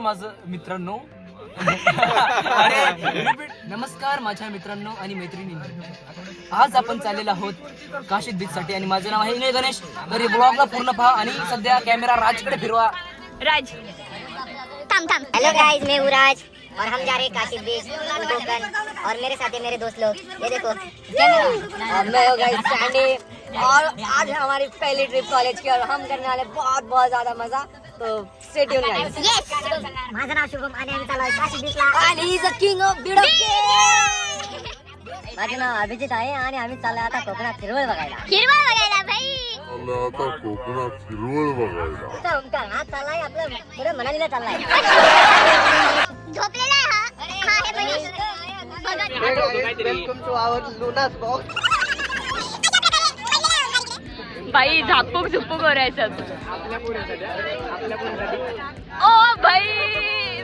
माझं मित्रांनो. नमस्कार माझ्या मित्रांनो आणि मैत्रिणींनो. आज आपण चाललेलो आहोत काशीद बीच साठी आणि माझं नाव आहे इने गणेश. तर ब्लॉगला पूर्ण पहा आणि सध्या कॅमेरा राजकडे फिरवा. राज थाम. हेलो गाइस, मैं हूँ राज और हम जा रहे हैं काशी बीच कोकण और मेरे साथ है मेरे दोस्त लोग. ये देखो कैमरा. मैं हूँ गाइस सैंडी और आज हमारी पहली ट्रिप कॉलेज की और हम करने वाले बहुत ज्यादा मजा. तो स्टे ट्यून गाइस. यस. माझं नाव शुभम आणि आम्ही चाललो काशी बीचला आणि he is a king of BDO. माझं नाव अभिजित आहे आणि आम्ही चाललो आता कोकणात हिरवळ बघायला. भाई आता कोकणात हिरवळ बघायला. ओमकार हा चाललाय आपलं पुढे मनालीला चाललाय. झोपलेला आहे हा हे बघा. वेलकम टू आवर लुनास बॉक्स. भाई झापूक झुपूक हो रहा है सब. ओ भाई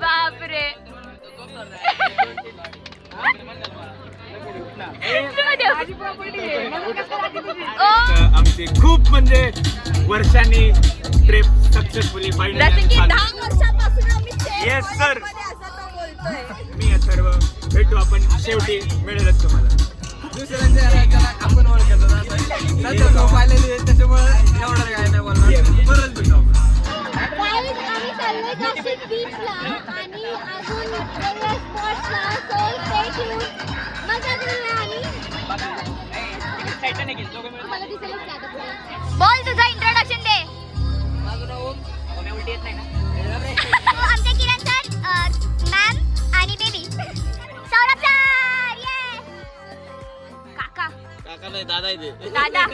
बाप रे. आमची खूप म्हणजे वर्षांनी trip successfully final. Yes sir. मी सर्व भेटू आपण शेवटी मिळेलच तुम्हाला. दुसऱ्यांच्या आपण ओळखतो त्याच्यामुळे एवढं काय नाही बोलणार. परत भेटू आपण. आम्ही चाललोय काशीद बीचला आणि अजून वेगवेगळ्या स्पॉट्सला. So stay tune. मजा करूया आणि मला दिसेलच की आता पुढे. बोल तुझा इंट्रोडक्शन दे. माझं नाव ओम. उलटी येत नाही ना. आमचे किरण सर, मॅम आणि बेबी. सौरभ सर. ये काका. काका नाही दादा आहे. दादा.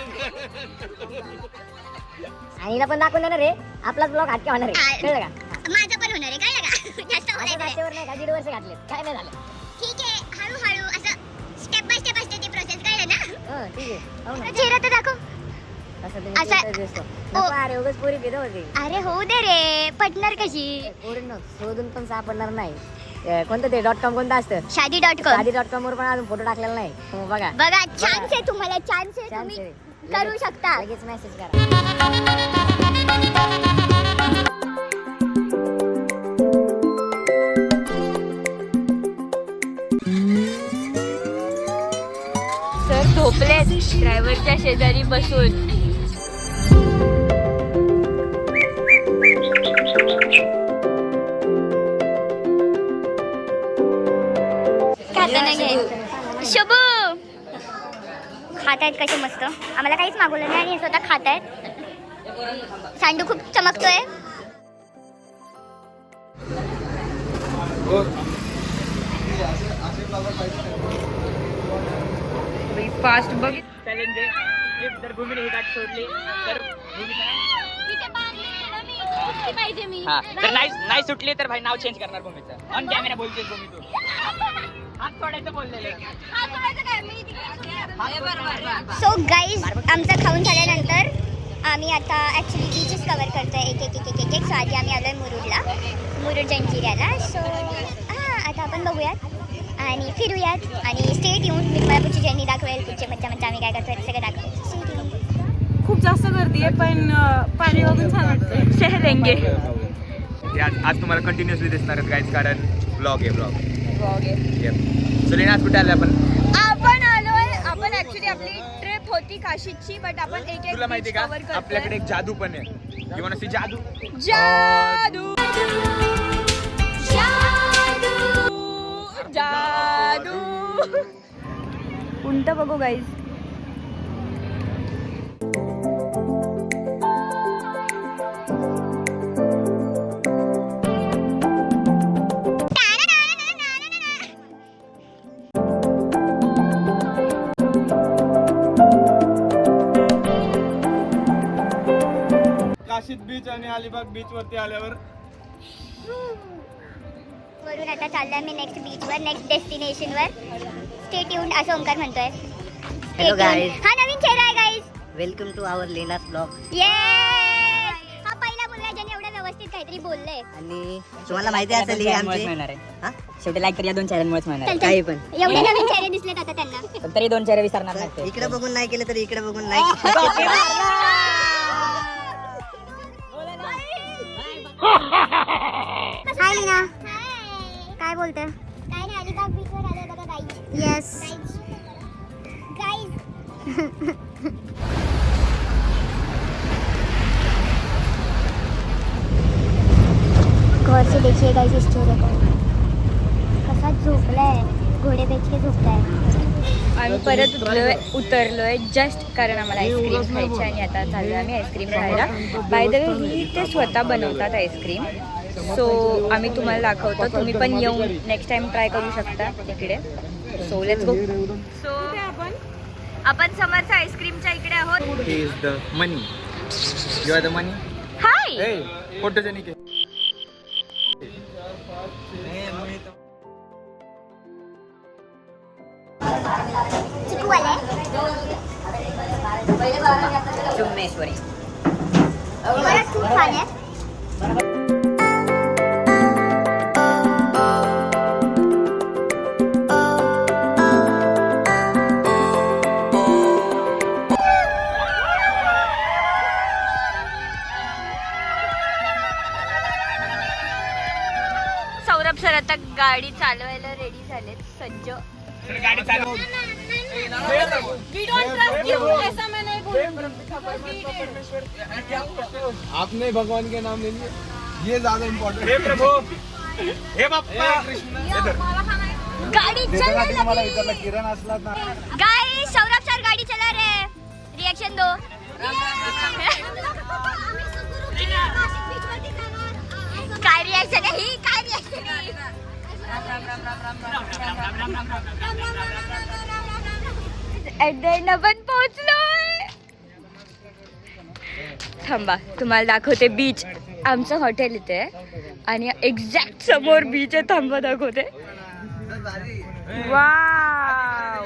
आणि पण दाखवणार रे आपलाच ब्लॉग हटके होणार आहे. कळलं का? माझं पण होणार आहे. कळलं का? जास्त होणार नाही का. 1.5 वर्ष घातले काय नाही झालं. ठीक आहे. हळूहळू असं स्टेप बाय स्टेप असते ती प्रोसेस. कळलं ना? ठीक आहे. चेहरा तर दाखव. अरे हो दे रे. पटणार कशी? शोधून पण सापडणार नाही. कोणतं ते .com कोणतं असतं? शादी.com. शादी.com वर पण अजून फोटो टाकलेला नाही. बघा बघा. चान्स आहे तुम्हाला. चान्स आहे. तुम्ही करू शकता. लगेच मेसेज करा. सर झोपले ड्रायव्हरच्या शेजारी बसून. शुभू खात आहेत कसे मस्त. आम्हाला काहीच मागवलं नाही आणि स्वतः खात आहेत. सांडू खूप चमकतोय. फास्ट बघ. चॅलेंज आहे. जर भूमीने ही गाठ सोडली तर जर नाही सुटली तर भाई नाव चेंज करणार भूमीचं. ऑन कॅमेरा बोलतोय भूमी तू. हात सोडायचं बोललेलं. सो गाईज आमचं खाऊन झाल्यानंतर आम्ही आता ॲक्च्युली बीचेस कवर करतोय एक. सो आधी आम्ही आलोय मुरुड जंजिऱ्याला. सो हां आता आपण बघूयात आणि फिरूयात आणि स्टेट येऊन मी तुम्हाला पुढची जर्नी दाखवेल. पुढचे मज्जा आम्ही काय करतोय सगळं दाखवेल. खूप जास्त गर्दी आहे पण पाणी बघून छान वाटतं. शहर रेंगे आज तुम्हाला कंटिन्युअसली दिसणार आहेत गाईज कारण ब्लॉग आहे. सो लेना आज कुठे आले आपण आलोय. आपण ऍक्च्युली आपली ट्रिप होती काशीची बट आपण एक तुला माहिती का आपल्याकडे एक जादू पण आहे. यू वांट टू सी जादू. जादू जादू. उंट बघू गाईज. काशीद बीच आणि अलिबाग बीच वरती आल्यावर वरून आता चाललोय मी नेक्स्ट बीचवर, नेक्स्ट डेस्टिनेशनवर. स्टे ट्यून्ड असं ओंकार म्हणतोय. Hello guys. हा नवीन चेहरा आहे गाईज. वेलकम टू आवर लेनास ब्लॉग. येस. हा पहिला मुलगा ज्याने एवढं व्यवस्थित काहीतरी बोललंय. आणि तुम्हाला माहिती असेल हे आमचे शेवटी लाईक कर या 2 चॅनलमुळेच मिळणार. काही पण एवढे नवीन चेहरे दिसलेत आता त्यांना. तरी 2 चेहरे विसरणार नाही. इकडे बघून नाही केलं तर इकडे बघून लाईक. हाय लीना काय बोलते? काय नाही, अलिबाग बीचवर आलोय बघा गाईज. Yes guys. गौर से देखिए गाइस इस चोरे को कसा झोपलाय, घोडे बेच के झोपलाय. आम्ही परत उतरलोय जस्ट कारण आम्हाला आईस्क्रीम खायची आणि आता चाललोय आम्ही आईस्क्रीम खायला. बाय द वे ही ते स्वतः बनवतात आईस्क्रीम, सो आम्ही तुम्हाला दाखवतो. तुम्ही पण येऊन नेक्स्ट टाइम ट्राय करू शकता इकडे. So let's go. सो आपण समर्थ आईस्क्रीमच्या इकडे आहोत. He is the money. You are the money. High. Hey, photogenic. चिकू वाले चुम्मेश्वरी. मला खूप छान आहे. सौरभ सर आता गाडी चालवायला रेडी झालेत, सज्ज. गाडी चालव. आपने भगवान के नाम ले लिए, ये ज्यादा इम्पोर्टेंट. हे प्रभु, हे बाप्पा गाडी चला किरण असला ना. गाइस, सौरभ सर गाड़ी चला रहे हैं. रिएक्शन दो. काय रिएक्शन आहे ही? काय रिएक्शन आहे? At the end आपण पोहोचलोय. थांबा, तुम्हाला दाखवते बीच. आमचं हॉटेल इथे आहे आणि एक्झॅक्ट समोर बीच आहे. थांबा दाखवते. वाव.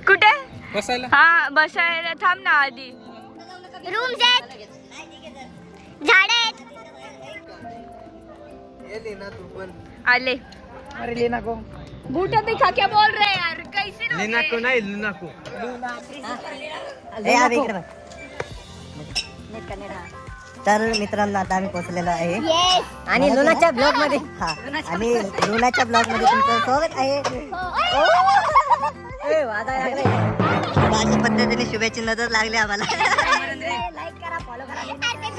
कुठे बसायला. हा बसायला थांब ना आधी. रूम्स आहेत, झाडे आहेत. आले. अरे लेना को. बूटा दिखा, क्या बोल रहे हैं यार? कैसे लोग लेना को हैं? नाही, लुना को. तर मित्रांनो आता आम्ही पोहोचलेलो आहे येस. आणि लुनाच्या ब्लॉग मध्ये आणि लुनाच्या ब्लॉग मध्ये तुमचं स्वागत आहे. अशा पद्धतीने शुभेच्छा नजर लागली आम्हाला.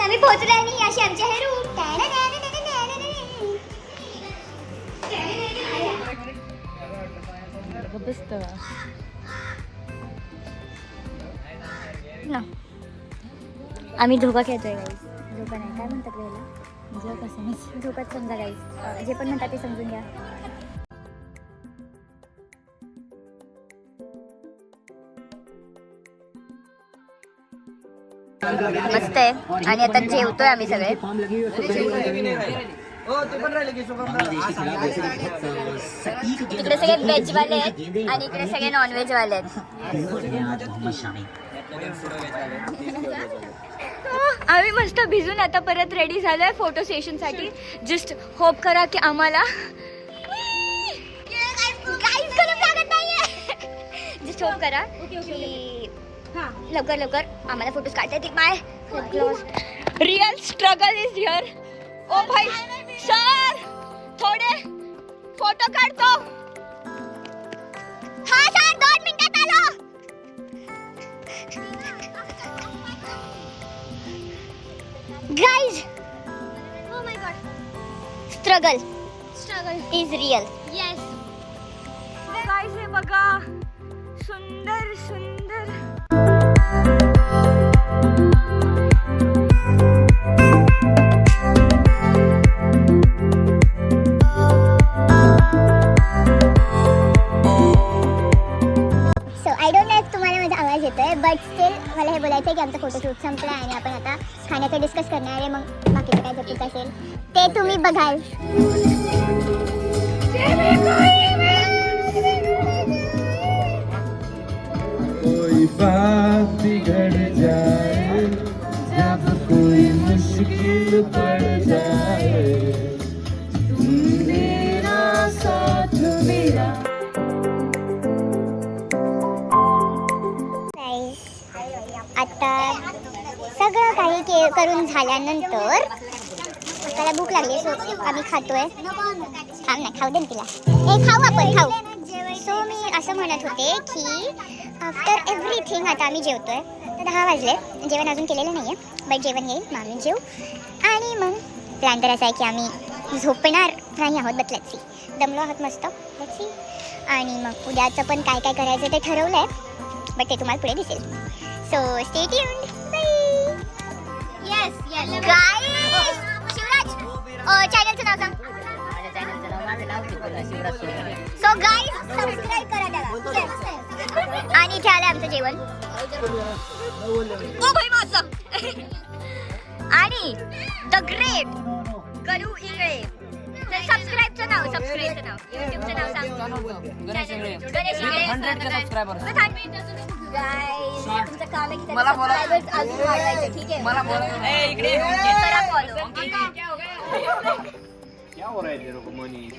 आम्ही पोहोचलो आणि अशी आमचे हे रूम. आम्ही धोका खेळतोय गाईस. धोका नाही, काय म्हणतात याला? धोकाच समजा गाईस. जे पण म्हणतात ते समजून घ्या. मस्त आहे. आणि आता जेवतोय आम्ही सगळे. तिकडे सगळे व्हेज वाले आहेत आणि इकडे सगळे नॉन व्हेज वाले आहेत. आम्ही मस्त भिजून आता परत रेडी झालोय फोटो सेशन साठी. जस्ट होप करा की आम्हाला जस्ट होप करा की लवकर लवकर आम्हाला फोटोज काढता येतील. Bye. Real struggle is here. ओ भाई सर, थोडे फोटो काढतो. हा सर, 2 मिनिटात आलो. Guys, oh my God, struggle is real. Yes guys, हे बघा, सुंदर सुंदर. येतोय बट स्टील मला हे बोलायचं आहे की आमचा फोटोशूट संपला आणि आपण आता खाण्याचं डिस्कस करणार आहे. मग बाकीचं काय जपून असेल ते तुम्ही बघाल. कोई बात बिगड़ जाए जब कोई मुश्किल पड़ जाए तुम मेरा साथ मेरा. आता सगळं काही करून झाल्यानंतर त्याला भूक लागली सो आम्ही खातोय. थांब ना, खाऊ दे ना तिला. खाऊ आपण खाऊ. सो मी असं म्हणत होते की आफ्टर एव्हरीथिंग आता आम्ही जेवतोय. तर 10 वाजले, जेवण अजून केलेलं नाही आहे, बट जेवण येईल मग आम्ही जेवू. आणि मग प्लॅन तर असा आहे की आम्ही झोपणार नाही आहोत, बट लेट्स सी. दमलो आहोत मस्त, लेट्स सी. आणि मग उद्याचं पण काय काय करायचं ते ठरवलं आहे, बट ते तुम्हाला पुढे दिसेल. So stay tuned. Yes yes guys. Shivraj चॅनलचं नाव सांग. सो गाईज सबस्क्राईब करा त्याला. आणि इथे आलं आमचं जेवण. ओ भाई माझं. आणि द ग्रेट गलू इंगळे. सबस्क्राईबचं नाव, सबस्क्राईबचं नाव, युट्यूबचं नाव सांग. Ganesh Ingale. Ganesh Ingale 100K subscribers. Guys तुमचं काम आहे की मला बोला. सबस्क्रायबर्स अजून वाढवायचे. ठीक आहे, मला बोला. ए इकडे करा फॉलो. क्या हो रहा है तेरे को मनी?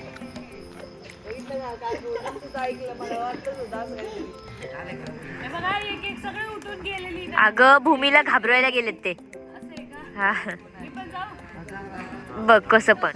अगं भूमीला घाबरवायला गेलेत ते. हा बघ कसं पण.